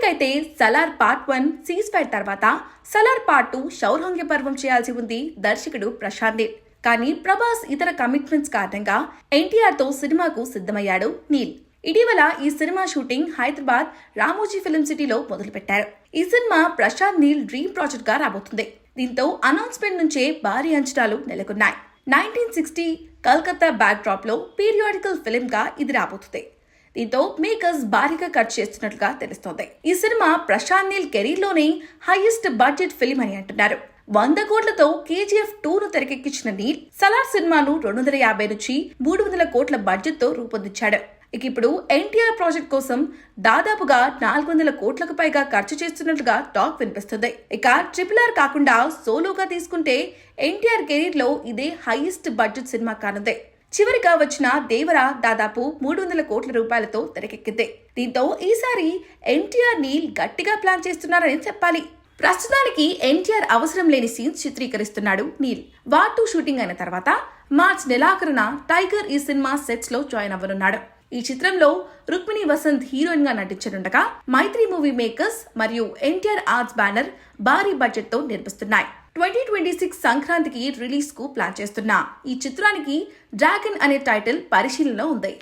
మొత్తానికైతే Salaar part 1 cease fire తర్వాత Salaar part 2 శౌర్యంగ పర్వం చేయాల్సి ఉంది దర్శకుడు ప్రశాంత్ నీల్. కానీ ప్రభాస్ ఇతర కమిట్మెంట్స్ కారణంగా ఎన్టీఆర్ తో సినిమాకు సిద్ధమయ్యాడు నీల్. ఇటీవల ఈ సినిమా షూటింగ్ హైదరాబాద్ రామోజీ ఫిలిం సిటీలో మొదలుపెట్టారు. ఈ సినిమా ప్రశాంత్ నీల్ డ్రీమ్ ప్రాజెక్ట్ గా రాబోతుంది. దీంతో అనౌన్స్మెంట్ నుంచే భారీ అంచనాలు నెలకొన్నాయి. 1960 కలకత్తా బ్యాక్ డ్రాప్ లో పీరియాడికల్ ఫిలిం గా ఇది రాబోతుంది. దీంతో మేకర్స్ భారీగా ఖర్చు చేస్తున్నట్లుగా తెలుస్తోంది. ఈ సినిమా ప్రశాంత్ నీల్ కెరీర్ లోనే హైయెస్ట్ బడ్జెట్ ఫిలిం అని అంటున్నారు. 100 కోట్లతో KGF 2ను తెరకెక్కించిన నీల్ సలార్ సినిమాను 250 నుంచి 300 కోట్ల బడ్జెట్ తో రూపొందించాడు. ఇప్పుడు ఎన్టీఆర్ ప్రాజెక్ట్ కోసం దాదాపుగా 400 కోట్లకు పైగా ఖర్చు చేస్తున్నట్లుగా టాక్ వినిపిస్తుంది. ఇక RRR కాకుండా సోలోగా తీసుకుంటే ఎన్టీఆర్ కెరీర్ లో ఇదే హైయెస్ట్ బడ్జెట్ సినిమా కానుంది. చివరిగా వచ్చిన దేవర దాదాపు 300 కోట్ల రూపాయలతో తెరకెక్కింది. దీంతో ఈసారి ఎన్టీఆర్ నీల్ గట్టిగా ప్లాన్ చేస్తున్నారని చెప్పాలి. ప్రస్తుతానికి ఎన్టీఆర్ అవసరం లేని సీన్స్ చిత్రీకరిస్తున్నాడు నీల్. వార్ 2 షూటింగ్ అయిన తర్వాత మార్చ్ నెలాఖరున టైగర్ ఈ సినిమా సెట్స్ లో జాయిన్ అవ్వనున్నాడు. ఈ చిత్రంలో రుక్మిణి వసంత్ హీరోయిన్ గా నటించనుండగా మైత్రి మూవీ మేకర్స్ మరియు ఎన్టీఆర్ ఆర్ట్స్ బ్యానర్ భారీ బడ్జెట్ తో నిర్మిస్తున్నాయి. 2026 సంక్రాంతికి రిలీజ్ కు ప్లాన్ చేస్తున్న ఈ చిత్రానికి డ్రాగన్ అనే టైటిల్ పరిశీలనలో ఉంది.